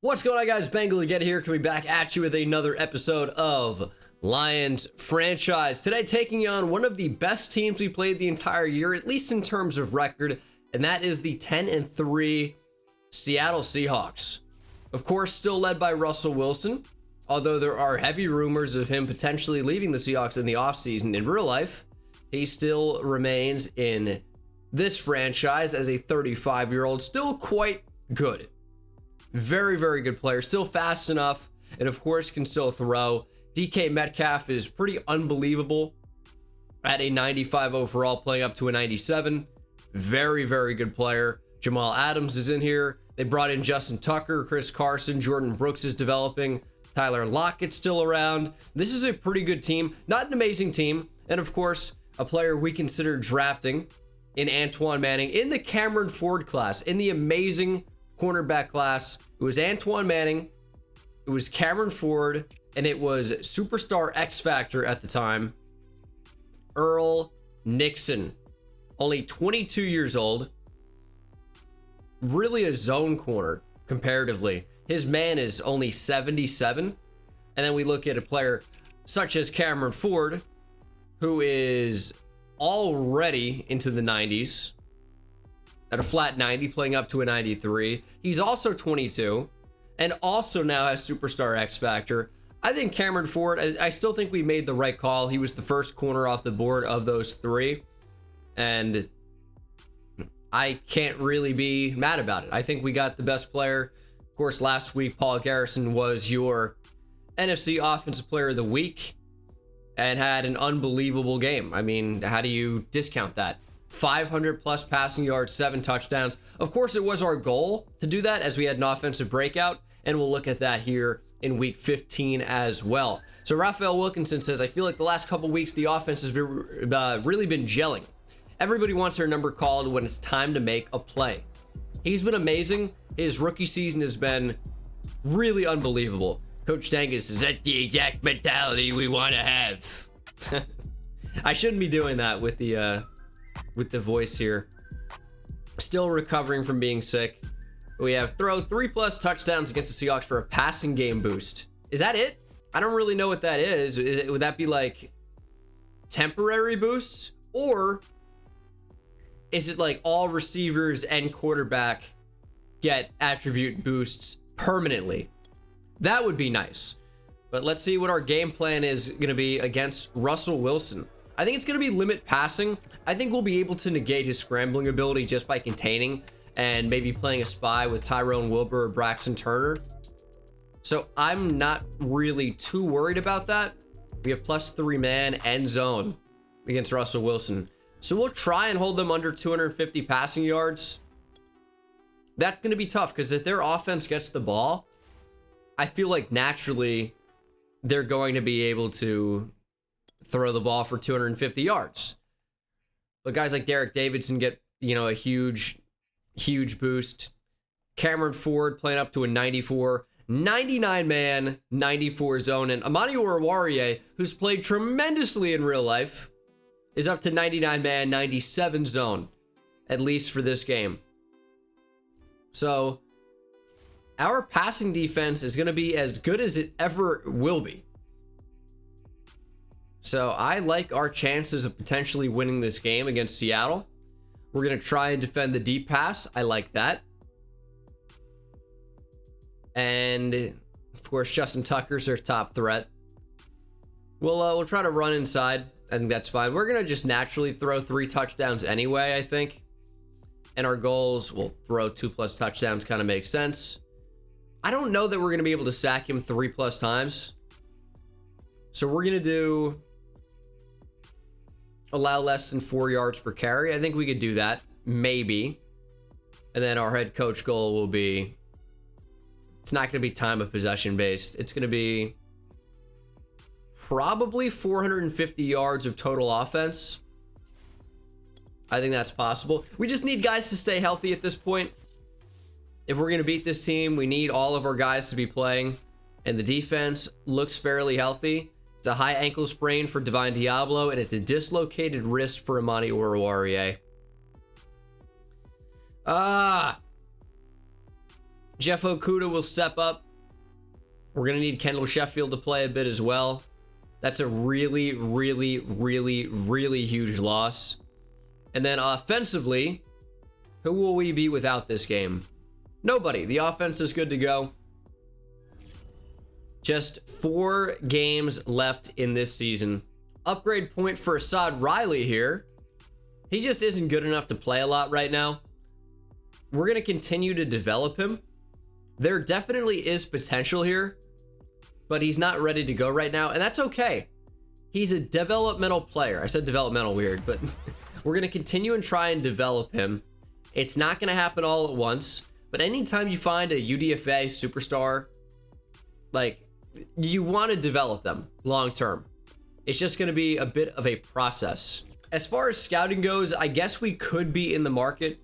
What's going on, guys? Bengal again here, coming back at you with another episode of Lions Franchise. Today, taking on one of the best teams we played the entire year, at least in terms of record, and that is the 10-3 Seattle Seahawks. Of course, still led by Russell Wilson, although there are heavy rumors of him potentially leaving the Seahawks in the offseason. In real life, he still remains in this franchise as a 35-year-old, still quite good. Very, very good player, still fast enough, and of course can still throw. DK Metcalf is pretty unbelievable at a 95 overall, playing up to a 97. Very, very good player. Jamal Adams is in here. They brought in Justin Tucker, Chris Carson, Jordan Brooks is developing. Tyler Lockett's still around. This is a pretty good team, not an amazing team. And of course, a player we consider drafting in Antoine Manning in the Cameron Ford class, in the amazing cornerback class. It was Antoine Manning, it was Cameron Ford, and it was superstar X Factor at the time, Earl Nixon. Only 22 years old. Really a zone corner comparatively. His man is only 77. And then we look at a player such as Cameron Ford, who is already into the 90s. At a flat 90, playing up to a 93. He's also 22 and also now has superstar X Factor. I think Cameron Ford, I still think we made the right call. He was the first corner off the board of those three, and I can't really be mad about it. I think we got the best player. Of course, last week, Paul Garrison was your NFC Offensive Player of the Week and had an unbelievable game. I mean, how do you discount that? 500 plus passing yards, 7 touchdowns. Of course, it was our goal to do that as we had an offensive breakout, and we'll look at that here in week 15 as well. So Raphael Wilkinson says, I feel like the last couple weeks the offense has been, really been gelling. Everybody wants their number called when it's time to make a play. He's been amazing. His rookie season has been really unbelievable. Coach Dangus says, that's the exact mentality we want to have. I shouldn't be doing that with the voice here. Still recovering from being sick. We have throw 3+ touchdowns against the Seahawks for a passing game boost. Is that it? I don't really know what that is. Would that be like temporary boosts, or is it like all receivers and quarterback get attribute boosts permanently? That would be nice. But let's see what our game plan is going to be against Russell Wilson. I think it's going to be limit passing. I think we'll be able to negate his scrambling ability just by containing and maybe playing a spy with Tyrone Wilbur or Braxton Turner. So I'm not really too worried about that. We have +3 man and zone against Russell Wilson. So we'll try and hold them under 250 passing yards. That's going to be tough because if their offense gets the ball, I feel like naturally they're going to be able to throw the ball for 250 yards. But guys like Derek Davidson get, a huge boost. Cameron Ford playing up to a 94. 99 man, 94 zone. And Amani Oruwariye, who's played tremendously in real life, is up to 99 man, 97 zone, at least for this game. So our passing defense is going to be as good as it ever will be. So I like our chances of potentially winning this game against Seattle. We're going to try and defend the deep pass. I like that. And of course, Justin Tucker's their top threat. We'll try to run inside. I think that's fine. We're going to just naturally throw 3 touchdowns anyway, I think. And our goals, we'll throw 2+ touchdowns, kind of makes sense. I don't know that we're going to be able to sack him 3+ times. So we're going to do allow less than 4 yards per carry. I think we could do that, maybe. And then our head coach goal will be, it's not going to be time of possession based. It's going to be probably 450 yards of total offense. I think that's possible. We just need guys to stay healthy at this point. If we're going to beat this team, we need all of our guys to be playing. And the defense looks fairly healthy. It's a high ankle sprain for Divine Diablo, and it's a dislocated wrist for Amani Oruwariye. Jeff Okuda will step up. We're going to need Kendall Sheffield to play a bit as well. That's a really, really, really, really huge loss. And then offensively, who will we be without this game? Nobody. The offense is good to go. Just 4 games left in this season. Upgrade point for Assad Riley here. He just isn't good enough to play a lot right now. We're going to continue to develop him. There definitely is potential here, but he's not ready to go right now, and that's okay. He's a developmental player. I said developmental weird, but we're going to continue and try and develop him. It's not going to happen all at once, but anytime you find a UDFA superstar, like, you want to develop them long term. It's just going to be a bit of a process. As far as scouting goes, I guess we could be in the market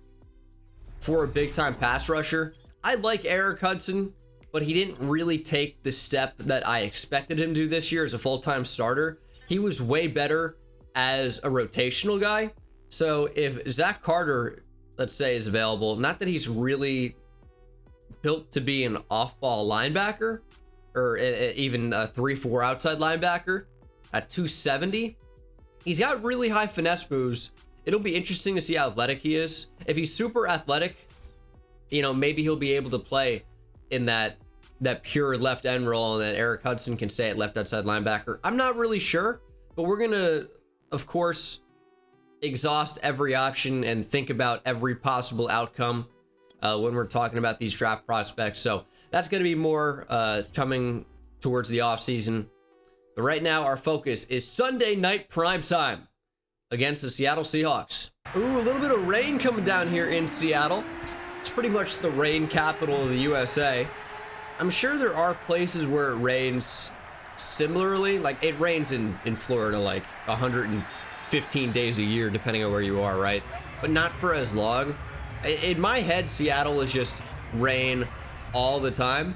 for a big-time pass rusher. I like Eric Hudson, but he didn't really take the step that I expected him to do this year as a full-time starter. He was way better as a rotational guy. So if Zach Carter, let's say, is available, not that he's really built to be an off-ball linebacker or even a 3-4 outside linebacker at 270, he's got really high finesse moves. It'll be interesting to see how athletic he is. If he's super athletic, you know, maybe he'll be able to play in that pure left end role, and then Eric Hudson can stay at left outside linebacker. I'm not really sure, but we're gonna, of course, exhaust every option and think about every possible outcome when we're talking about these draft prospects. So that's gonna be more coming towards the offseason. But right now, our focus is Sunday night primetime against the Seattle Seahawks. Ooh, a little bit of rain coming down here in Seattle. It's pretty much the rain capital of the USA. I'm sure there are places where it rains similarly. Like, it rains in Florida like 115 days a year, depending on where you are, right? But not for as long. In my head, Seattle is just rain all the time,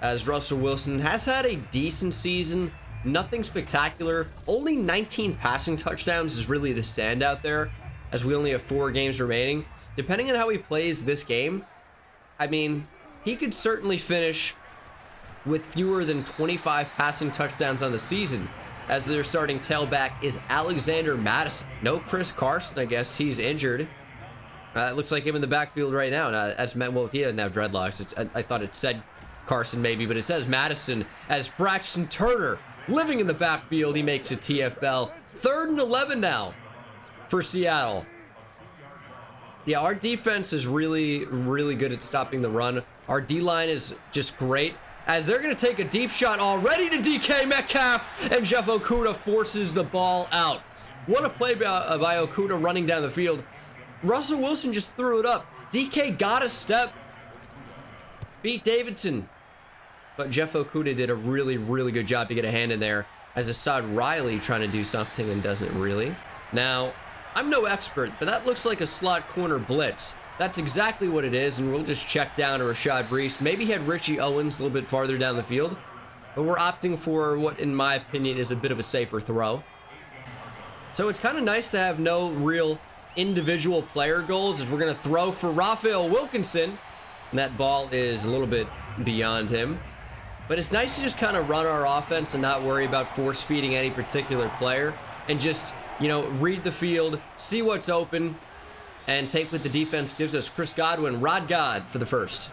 as Russell Wilson has had a decent season. Nothing spectacular. Only 19 passing touchdowns is really the standout there, as we only have 4 games remaining. Depending on how he plays this game, I mean, he could certainly finish with fewer than 25 passing touchdowns on the season, as their starting tailback is Alexander Madison. No Chris Carson, I guess he's injured. It looks like him in the backfield right now. Well, he doesn't have dreadlocks. I thought it said Carson maybe, but it says Madison, as Braxton Turner living in the backfield. He makes a TFL. 3rd and 11 now for Seattle. Yeah, our defense is really, really good at stopping the run. Our D-line is just great, as they're going to take a deep shot already to DK Metcalf, and Jeff Okuda forces the ball out. What a play by Okuda running down the field. Russell Wilson just threw it up. DK got a step, beat Davidson, but Jeff Okuda did a really, really good job to get a hand in there, as Assad Riley trying to do something and doesn't really. Now, I'm no expert, but that looks like a slot corner blitz. That's exactly what it is, and we'll just check down to Rashad Brees. Maybe he had Richie Owens a little bit farther down the field, but we're opting for what, in my opinion, is a bit of a safer throw. So it's kind of nice to have no real individual player goals, as we're going to throw for Raphael Wilkinson, and that ball is a little bit beyond him. But it's nice to just kind of run our offense and not worry about force feeding any particular player, and just, you know, read the field, see what's open, and take what the defense gives us. Chris Godwin, Rod God for the first.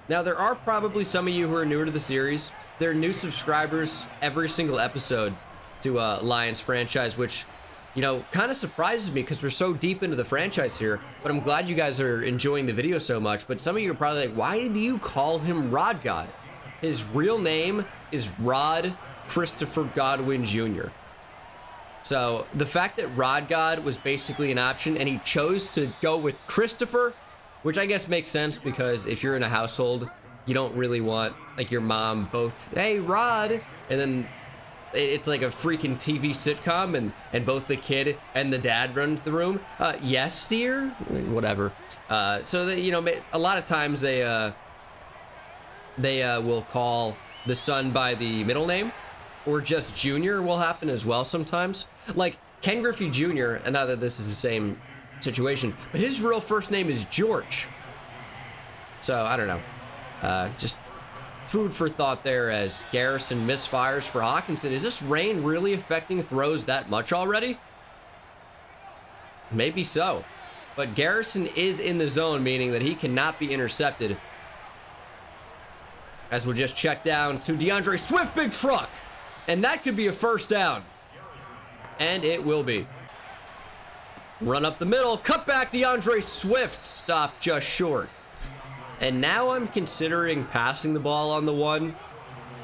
Now, there are probably some of you who are newer to the series. There are new subscribers every single episode to Lions franchise, which, you know, kind of surprises me because we're so deep into the franchise here. But I'm glad you guys are enjoying the video so much. But some of you are probably like, why do you call him Rod God? His real name is Rod Christopher Godwin Jr. So the fact that Rod God was basically an option and he chose to go with Christopher, which I guess makes sense, because if you're in a household, you don't really want, like, your mom both, hey, Rod, and then it's like a freaking TV sitcom, and both the kid and the dad run into the room. Yes, dear? Whatever. So, you know, a lot of times they will call the son by the middle name, or just Junior will happen as well sometimes. Like Ken Griffey Jr., and not that this is the same situation, but his real first name is George. So, I don't know. Just food for thought there as Garrison misfires for Hawkinson. Is this rain really affecting throws that much already? Maybe so. But Garrison is in the zone, meaning that he cannot be intercepted. As we'll just check down to DeAndre Swift, big truck. And that could be a first down. And it will be. Run up the middle, cut back DeAndre Swift, stop just short. And now I'm considering passing the ball on the one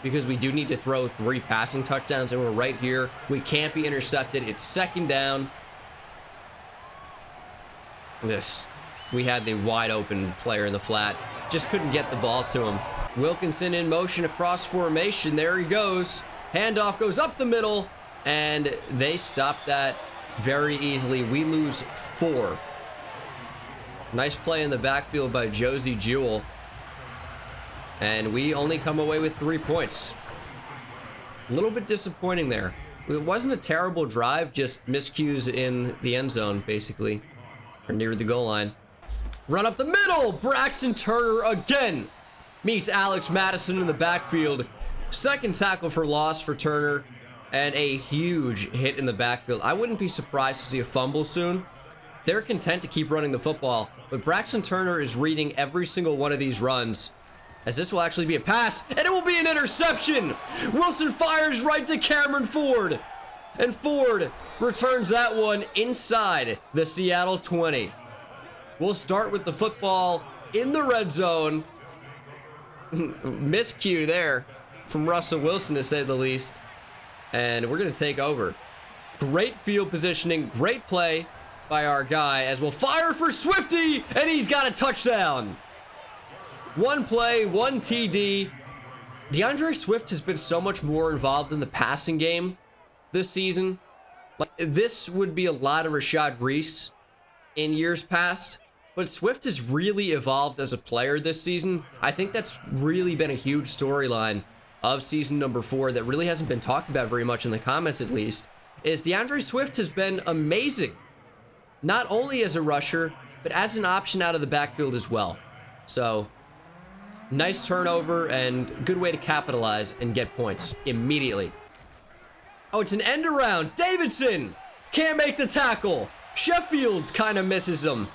because we do need to throw 3 passing touchdowns and we're right here. We can't be intercepted. It's second down. We had the wide open player in the flat. Just couldn't get the ball to him. Wilkinson in motion across formation. There he goes. Handoff goes up the middle and they stop that very easily. We lose 4. Nice play in the backfield by Josie Jewell. And we only come away with 3 points. A little bit disappointing there. It wasn't a terrible drive, just miscues in the end zone, basically. Or near the goal line. Run up the middle! Braxton Turner again meets Alex Madison in the backfield. Second tackle for loss for Turner. And a huge hit in the backfield. I wouldn't be surprised to see a fumble soon. They're content to keep running the football, but Braxton Turner is reading every single one of these runs, as this will actually be a pass, and it will be an interception! Wilson fires right to Cameron Ford, and Ford returns that one inside the Seattle 20. We'll start with the football in the red zone. Miscue there from Russell Wilson, to say the least. And we're going to take over. Great field positioning, great play by our guy as we'll fire for Swifty, and he's got a touchdown. 1 play, 1 TD. DeAndre Swift has been so much more involved in the passing game this season. Like, this would be a lot of Rashad Reese in years past, but Swift has really evolved as a player this season. I think that's really been a huge storyline of season number 4 that really hasn't been talked about very much in the comments, at least, is DeAndre Swift has been amazing. Not only as a rusher, but as an option out of the backfield as well. So, nice turnover and good way to capitalize and get points immediately. Oh, it's an end around. Davidson can't make the tackle. Sheffield kind of misses him.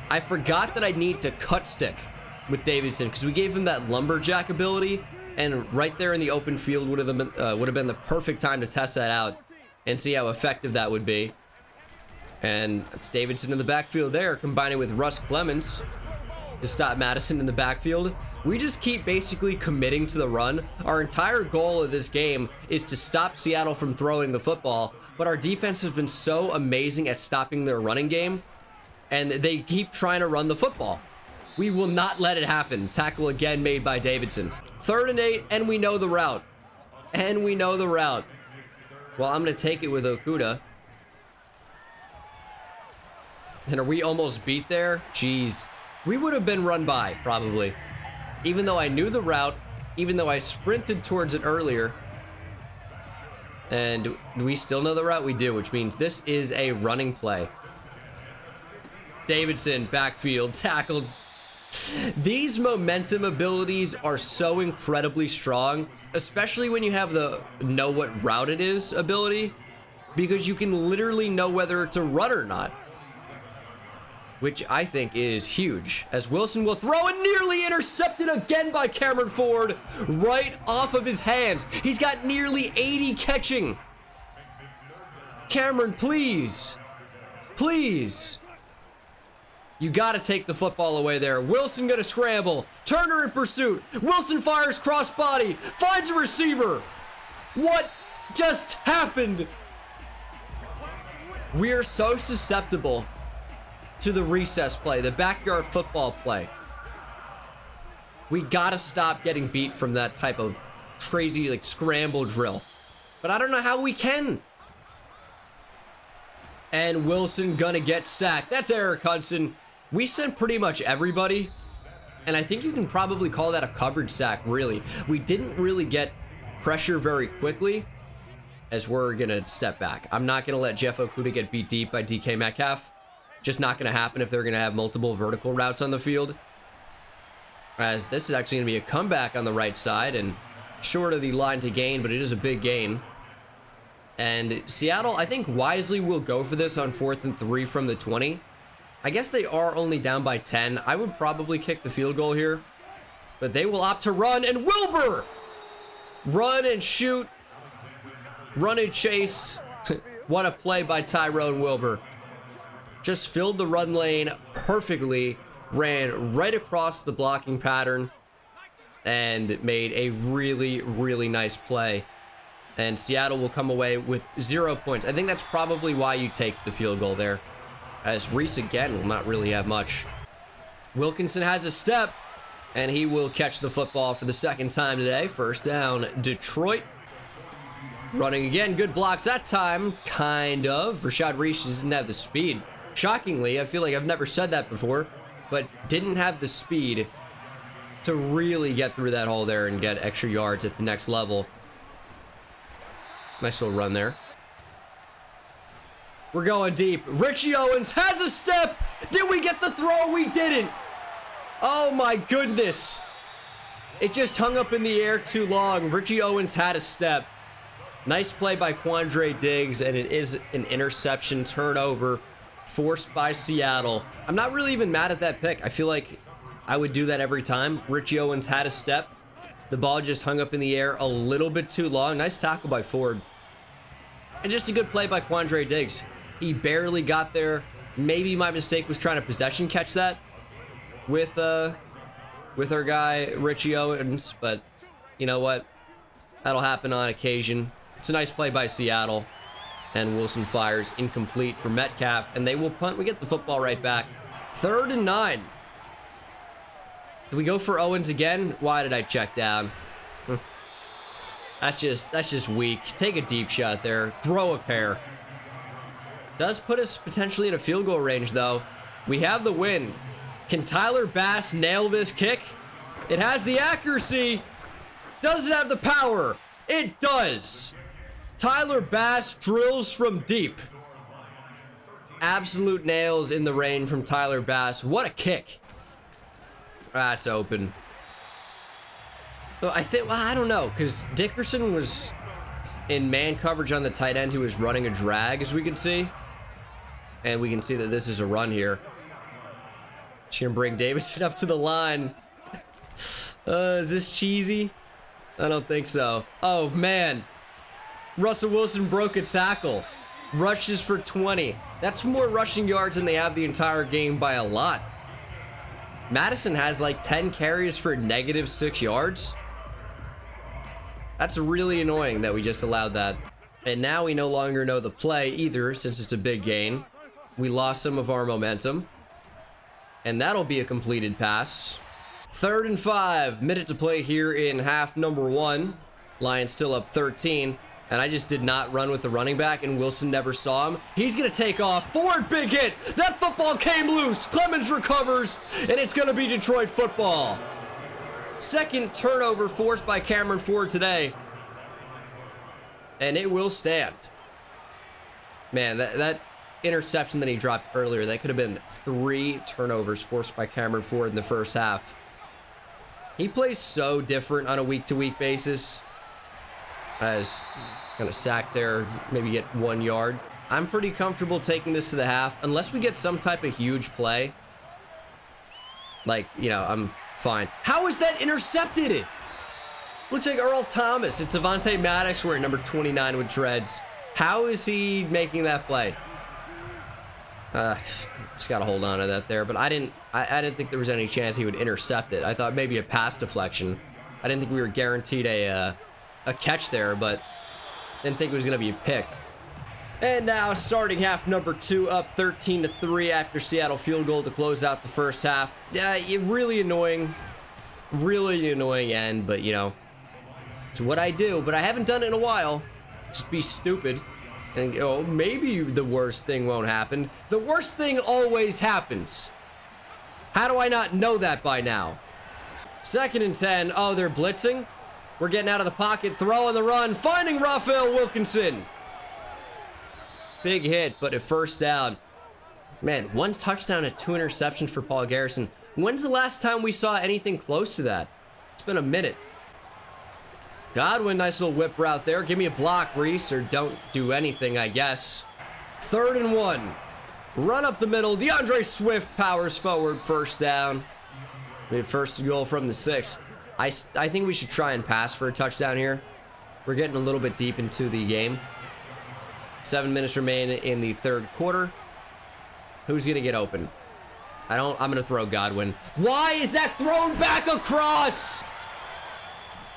I forgot that I need to cut stick with Davidson because we gave him that lumberjack ability. And right there in the open field would have been the perfect time to test that out and see how effective that would be. And it's Davidson in the backfield there, combining with Russ Clemens to stop Madison in the backfield. We just keep basically committing to the run. Our entire goal of this game is to stop Seattle from throwing the football, but our defense has been so amazing at stopping their running game, and they keep trying to run the football. We will not let it happen. Tackle again made by Davidson. 3rd and 8, and we know the route. And we know the route. Well, I'm going to take it with Okuda. And are we almost beat there? Jeez. We would have been run by, probably. Even though I knew the route, even though I sprinted towards it earlier. And we still know the route? We do, which means this is a running play. Davidson, backfield, tackled. These momentum abilities are so incredibly strong, especially when you have the know what route it is ability, because you can literally know whether it's a run or not, which I think is huge, as Wilson will throw and nearly intercepted again by Cameron Ford right off of his hands. He's got nearly 80 catching. Cameron, please. Please. You got to take the football away there. Wilson going to scramble. Turner in pursuit. Wilson fires crossbody. Finds a receiver. What just happened? We are so susceptible to the recess play, the backyard football play. We got to stop getting beat from that type of crazy like scramble drill. But I don't know how we can. And Wilson gonna get sacked. That's Eric Hudson. We sent pretty much everybody, and I think you can probably call that a coverage sack, really. We didn't really get pressure very quickly, as we're going to step back. I'm not going to let Jeff Okuda get beat deep by DK Metcalf. Just not going to happen if they're going to have multiple vertical routes on the field. as this is actually going to be a comeback on the right side and short of the line to gain, but it is a big gain. And Seattle, I think wisely will go for this on 4th and 3 from the 20. I guess they are only down by 10. I would probably kick the field goal here, but they will opt to run, and Wilbur! Run and shoot. Run and chase. What a play by Tyrone Wilbur. Just filled the run lane perfectly, ran right across the blocking pattern, and made a really, really nice play. And Seattle will come away with 0 points. I think that's probably why you take the field goal there, as Reese again will not really have much. Wilkinson has a step, and he will catch the football for the 2nd time today. First down, Detroit. Running again, good blocks that time, kind of. Rashad Reese doesn't have the speed. Shockingly, I feel like I've never said that before, but didn't have the speed to really get through that hole there and get extra yards at the next level. Nice little run there. We're going deep. Richie Owens has a step. Did we get the throw? We didn't. Oh my goodness. It just hung up in the air too long. Richie Owens had a step. Nice play by Quandre Diggs, and it is an interception turnover forced by Seattle. I'm not really even mad at that pick. I feel like I would do that every time. Richie Owens had a step. The ball just hung up in the air a little bit too long. Nice tackle by Ford. And just a good play by Quandre Diggs. He barely got there. Maybe my mistake was trying to possession catch that with our guy Richie Owens, but you know what? That'll happen on occasion. It's a nice play by Seattle, and Wilson fires incomplete for Metcalf, and they will punt. We get the football right back. 3rd and 9. Do we go for Owens again? Why did I check down? That's just weak. Take a deep shot there. Throw a pair. Does put us potentially in a field goal range, though. We have the wind. Can Tyler Bass nail this kick? It has the accuracy. Does it have the power? It does. Tyler Bass drills from deep. Absolute nails in the rain from Tyler Bass. What a kick. That's open. I think, well, I don't know, because Dickerson was in man coverage on the tight end who was running a drag, as we could see. And we can see that this is a run here. She's gonna bring Davidson up to the line. Is this cheesy? I don't think so. Oh, man. Russell Wilson broke a tackle. Rushes for 20. That's more rushing yards than they have the entire game by a lot. Madison has like 10 carries for -6 yards. That's really annoying that we just allowed that. And now we no longer know the play either, since it's a big gain. We lost some of our momentum. And that'll be a completed pass. 3rd and 5. Minute to play here in half number 1. Lions still up 13. And I just did not run with the running back, and Wilson never saw him. He's going to take off. Ford, big hit. That football came loose. Clemens recovers, and it's going to be Detroit football. 2nd turnover forced by Cameron Ford today. And it will stand. Man, that interception that he dropped earlier, that could have been 3 turnovers forced by Cameron Ford in the first half. He plays so different on a week-to-week basis. As kind of sacked there, maybe get 1 yard. I'm pretty comfortable taking this to the half, unless we get some type of huge play. Like, you know, I'm fine. How is that intercepted? Looks like Earl Thomas. It's Avonte Maddox wearing number 29 with dreads. How is he making that play? Just got to hold on to that there. But I didn't think there was any chance he would intercept it. I thought maybe a pass deflection. I didn't think we were guaranteed a catch there, but didn't think it was going to be a pick. And now starting half number 2, up 13-3 after Seattle field goal to close out the first half. Yeah, really annoying end, but you know, it's what I do. But I haven't done it in a while. Just be stupid. And oh, maybe the worst thing won't happen. The worst thing always happens. How do I not know that by now? 2nd and 10. Oh, they're blitzing. We're getting out of the pocket. Throw on the run. Finding Raphael Wilkinson. Big hit, but a first down. Man, 1 touchdown and 2 interceptions for Paul Garrison. When's the last time we saw anything close to that? It's been a minute. Godwin, nice little whip route there. Give me a block, Reese, or don't do anything, I guess. 3rd and 1. Run up the middle. DeAndre Swift powers forward. First down. We have first goal from the 6. I think we should try and pass for a touchdown here. We're getting a little bit deep into the game. 7 minutes remain in the 3rd quarter. Who's going to get open? I'm going to throw Godwin. Why is that thrown back across?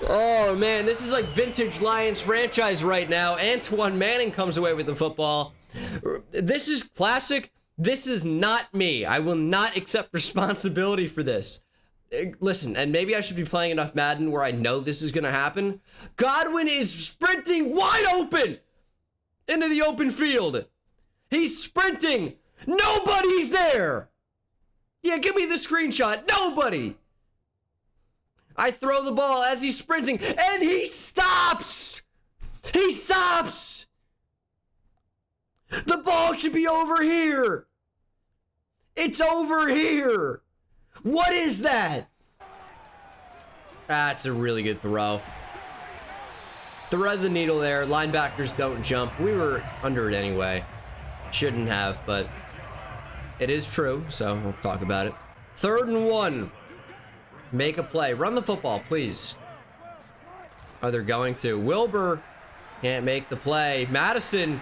Oh, man, this is like vintage Lions franchise right now. Antoine Manning comes away with the football. This is classic. This is not me. I will not accept responsibility for this. Listen, and maybe I should be playing enough Madden where I know this is going to happen. Godwin is sprinting wide open into the open field. He's sprinting. Nobody's there. Yeah, give me the screenshot. Nobody. I throw the ball as he's sprinting, and he stops. He stops. The ball should be over here. It's over here. What is that? That's a really good throw. Thread the needle there. Linebackers don't jump. We were under it anyway. Shouldn't have, but it is true, so we'll talk about it. 3rd and 1. Make a play. Run the football, please. Oh, they're going to. Wilbur can't make the play. Madison.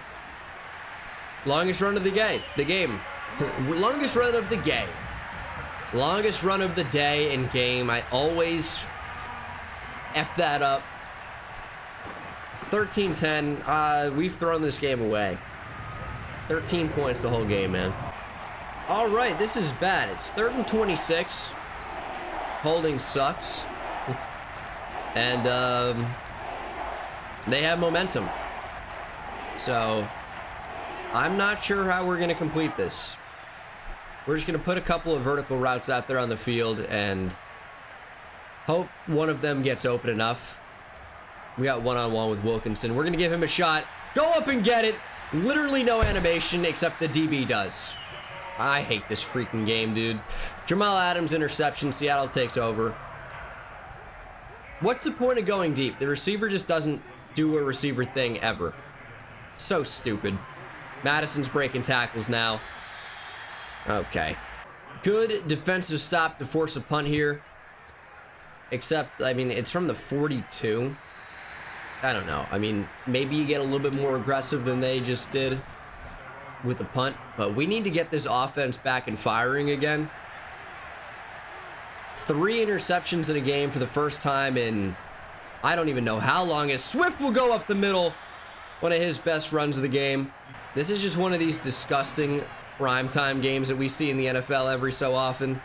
Longest run of the game. Longest run of the game. Longest run of the day and game. I always F that up. It's 13-10. We've thrown this game away. 13 points the whole game, man. All right, this is bad. It's 3rd and 26. Holding sucks. And they have momentum. So I'm not sure how we're going to complete this. We're just going to put a couple of vertical routes out there on the field and hope one of them gets open enough. We got one-on-one with Wilkinson. We're going to give him a shot. Go up and get it. Literally no animation except the DB does. I hate this freaking game, dude. Jamal Adams interception. Seattle takes over. What's the point of going deep? The receiver just doesn't do a receiver thing ever. So stupid. Madison's breaking tackles now. Okay. Good defensive stop to force a punt here. Except, I mean, it's from the 42. I don't know. I mean, maybe you get a little bit more aggressive than they just did with the punt, but we need to get this offense back and firing again. 3 interceptions in a game for the first time in I don't even know how long. As Swift will go up the middle, one of his best runs of the game. This is just one of these disgusting primetime games that we see in the NFL every so often.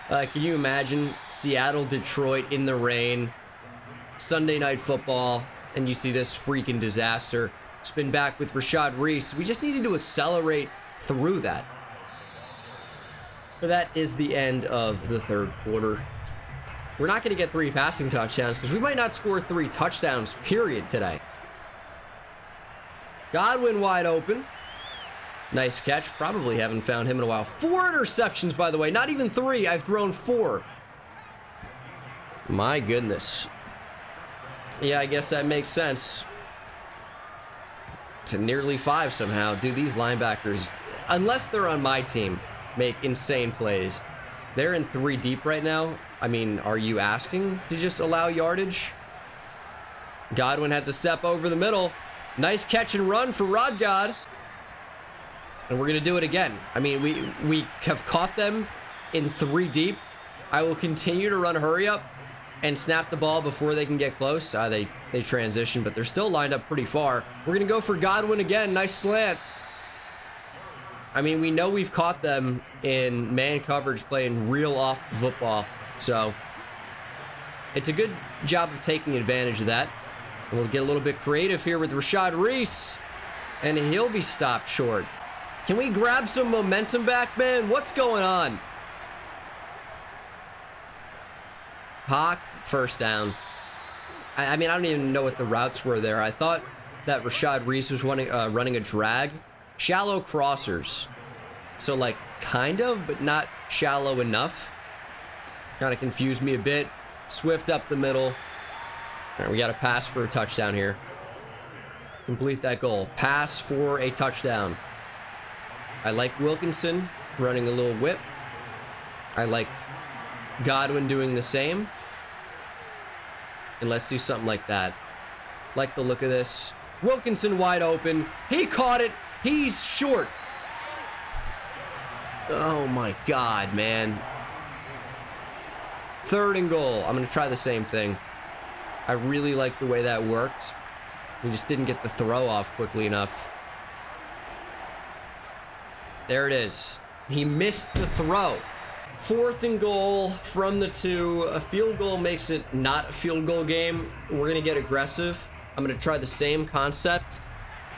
Can you imagine Seattle, Detroit in the rain, Sunday Night Football, and you see this freaking disaster? Spin back with Rashad Reese. We just needed to accelerate through that. But that is the end of the 3rd quarter. We're not going to get 3 passing touchdowns because we might not score 3 touchdowns, period, today. Godwin wide open. Nice catch. Probably haven't found him in a while. 4 interceptions, by the way. Not even 3. I've thrown 4. My goodness. Yeah, I guess that makes sense. To nearly 5 somehow. Dude, these linebackers, unless they're on my team, make insane plays. They're in 3 deep right now. I mean, are you asking to just allow yardage? Godwin has a step over the middle. Nice catch and run for Rod God. And we're going to do it again. I mean, we have caught them in 3 deep. I will continue to run hurry up and snap the ball before they can get close. They transition, but they're still lined up pretty far. We're going to go for Godwin again. Nice slant. I mean, we know we've caught them in man coverage playing real off the football. So it's a good job of taking advantage of that. And we'll get a little bit creative here with Rashad Reese. And he'll be stopped short. Can we grab some momentum back, man? What's going on? Hawk, first down. I mean, I don't even know what the routes were there. I thought that Rashad Reese was running a drag. Shallow crossers. So like kind of, but not shallow enough. Kind of confused me a bit. Swift up the middle. All right, we got to pass for a touchdown here. Complete that goal. Pass for a touchdown. I like Wilkinson running a little whip. I like Godwin doing the same. And let's do something like that. Like the look of this. Wilkinson wide open. He caught it. He's short. Oh my God, man. 3rd and goal. I'm going to try the same thing. I really like the way that worked. He just didn't get the throw off quickly enough. There it is. He missed the throw. 4th and goal from the 2. A field goal makes it not a field goal game. We're going to get aggressive. I'm going to try the same concept.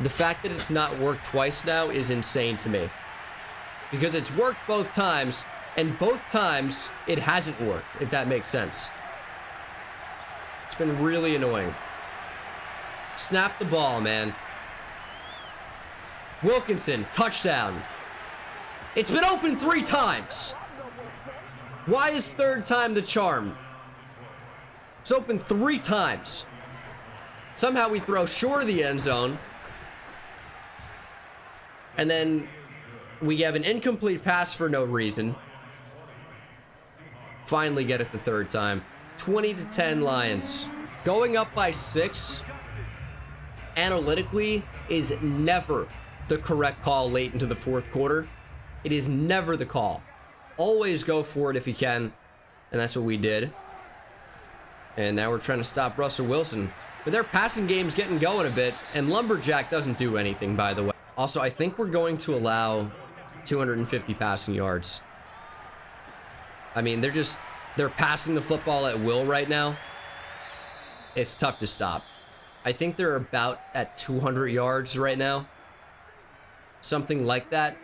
The fact that it's not worked twice now is insane to me. Because it's worked both times, and both times it hasn't worked, if that makes sense. It's been really annoying. Snap the ball, man. Wilkinson, touchdown. It's been open 3 times. Why is 3rd time the charm? It's open 3 times. Somehow we throw short of the end zone. And then we have an incomplete pass for no reason. Finally get it the 3rd time. 20-10 Lions. Going up by 6 analytically is never the correct call late into the 4th quarter. It is never the call. Always go for it if you can. And that's what we did. And now we're trying to stop Russell Wilson. But their passing game's getting going a bit. And Lumberjack doesn't do anything, by the way. Also, I think we're going to allow 250 passing yards. I mean, they're passing the football at will right now. It's tough to stop. I think they're about at 200 yards right now. Something like that.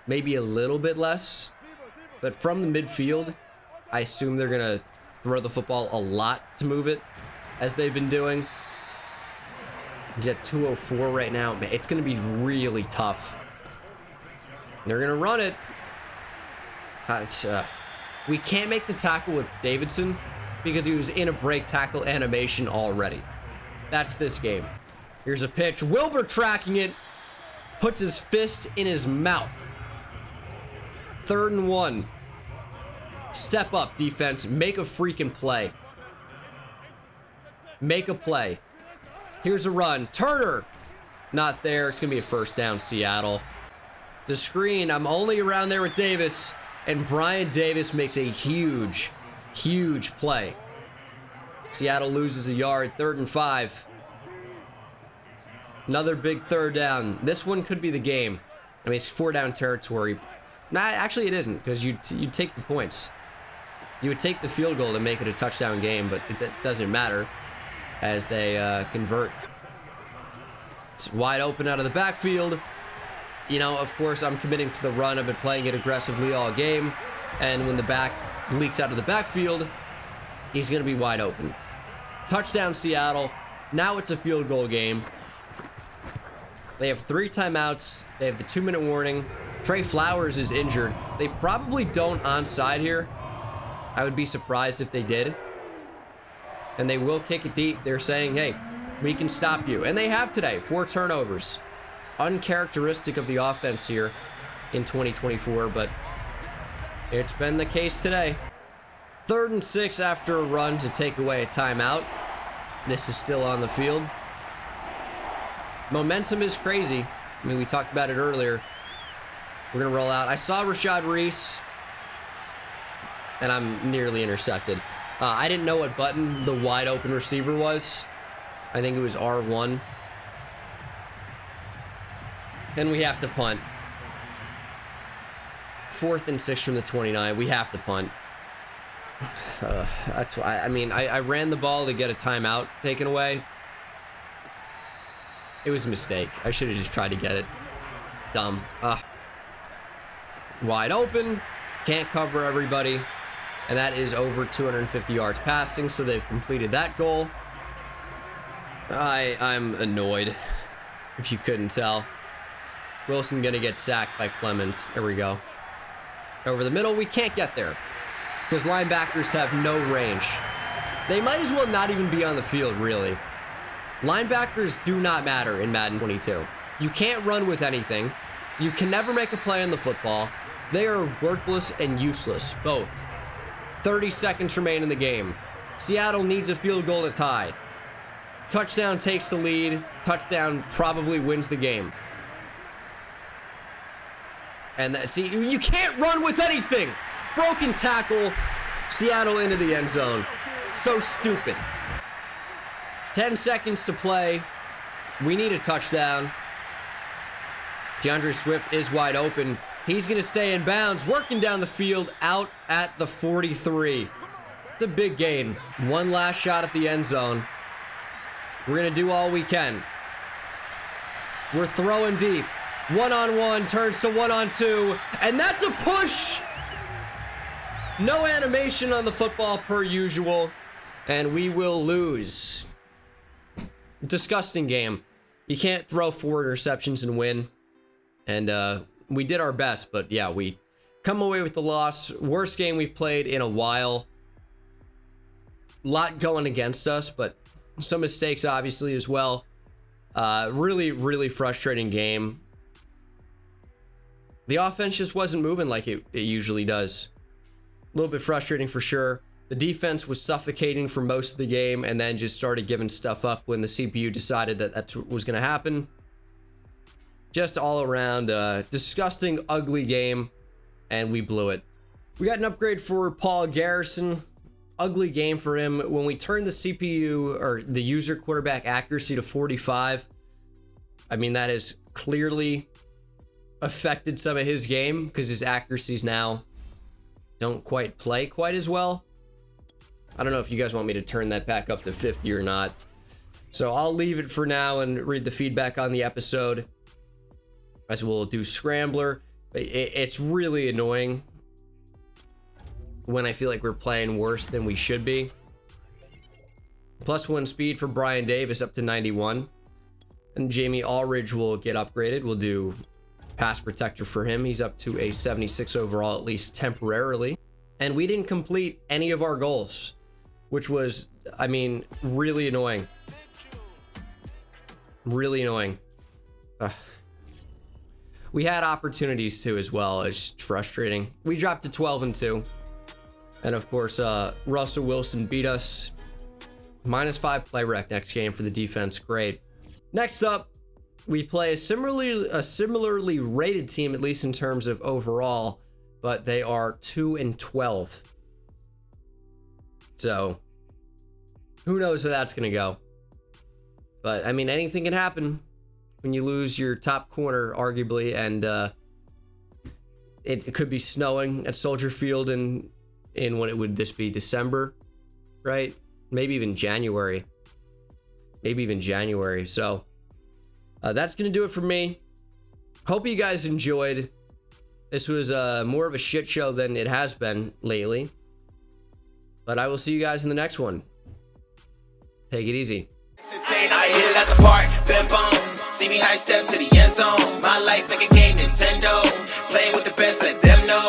Maybe a little bit less. But from the midfield, I assume they're going to throw the football a lot to move it, as they've been doing. He's at 204 right now. Man, it's going to be really tough. They're going to run it. We can't make the tackle with Davidson because he was in a break tackle animation already. That's this game. Here's a pitch. Wilbur tracking it. Puts his fist in his mouth. 3rd and 1. Step up, defense. Make a freaking play. Make a play. Here's a run. Turner. Not there. It's going to be a 1st down, Seattle. The screen. I'm only around there with Davis. And Brian Davis makes a huge, huge play. Seattle loses a yard. 3rd and 5. Another big 3rd down. This one could be the game. I mean, it's 4 down territory. Nah, actually it isn't, because you take the points. You would take the field goal to make it a touchdown game, but it doesn't matter as they convert. It's wide open out of the backfield. You know, of course, I'm committing to the run. I've been playing it aggressively all game. And when the back leaks out of the backfield, he's going to be wide open. Touchdown, Seattle. Now it's a field goal game. They have 3 timeouts. They have the 2-minute warning. Trey Flowers is injured. They probably don't onside here. I would be surprised if they did. And they will kick it deep. They're saying, hey, we can stop you. And they have today. 4 turnovers. Uncharacteristic of the offense here in 2024, but it's been the case today. 3rd and 6 after a run to take away a timeout. This is still on the field. Momentum is crazy. I mean, we talked about it earlier. We're going to roll out. I saw Rashad Reese, and I'm nearly intercepted. I didn't know what button the wide open receiver was. I think it was R1. And we have to punt. 4th and 6 from the 29. We have to punt. That's why. I mean, I ran the ball to get a timeout taken away. It was a mistake. I should have just tried to get it. Dumb. Wide open. Can't cover everybody. And that is over 250 yards passing, so they've completed that goal. I'm annoyed, if you couldn't tell. Wilson gonna get sacked by Clemens. There we go. Over the middle, we can't get there because linebackers have no range. They might as well not even be on the field, really. Linebackers do not matter in Madden 22. You can't run with anything. You can never make a play on the football. They are worthless and useless, both. 30 seconds remain in the game. Seattle needs a field goal to tie. Touchdown takes the lead. Touchdown probably wins the game. And see, you can't run with anything. Broken tackle. Seattle into the end zone. So stupid. 10 seconds to play. We need a touchdown. DeAndre Swift is wide open. He's going to stay in bounds, working down the field, out at the 43. It's a big gain. One last shot at the end zone. We're going to do all we can. We're throwing deep. One-on-one turns to one-on-two, and that's a push. No animation on the football per usual, and we will lose. Disgusting game. You can't throw 4 interceptions and win. And we did our best, but yeah, we come away with the loss. Worst game we've played in a while. A lot going against us, but some mistakes obviously as well. Really, really frustrating game. The offense just wasn't moving like it usually does. A little bit frustrating for sure. The defense was suffocating for most of the game and then just started giving stuff up when the CPU decided that that's what was going to happen. Just all around disgusting, ugly game, and we blew it. We got an upgrade for Paul Garrison. Ugly game for him. When we turned the CPU or the user quarterback accuracy to 45, I mean, that has clearly affected some of his game because his accuracies now don't quite play quite as well. I don't know if you guys want me to turn that back up to 50 or not. So I'll leave it for now and read the feedback on the episode. As we'll do Scrambler. It's really annoying when I feel like we're playing worse than we should be. +1 speed for Brian Davis up to 91. And Jamie Allridge will get upgraded. We'll do pass protector for him. He's up to a 76 overall, at least temporarily. And we didn't complete any of our goals, which was, I mean, really annoying. Really annoying. Ugh. We had opportunities too as well. It's frustrating. We dropped to 12-2. And of course, Russell Wilson beat us. -5 play rec next game for the defense. Great. Next up, we play a similarly rated team, at least in terms of overall, but they are 2-12. So who knows how that's going to go. But I mean, anything can happen when you lose your top corner, arguably, and it could be snowing at Soldier Field in what would this be, December, right? Maybe even January. So that's gonna do it for me. Hope you guys enjoyed. This was more of a shit show than it has been lately, but I will see you guys in the next one. Take it easy. I hit it at the park, bend bones. See me high step to the end zone. My life like a game, Nintendo. Playing with the best, let them know.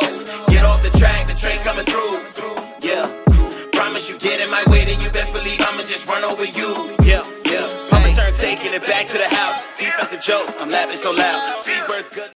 Get off the track, the train's coming through. Yeah, promise you get in my way, then you best believe I'ma just run over you. Yeah, yeah. Papa turn taking it back to the house. Defensive joke, I'm laughing so loud. Speed burst good.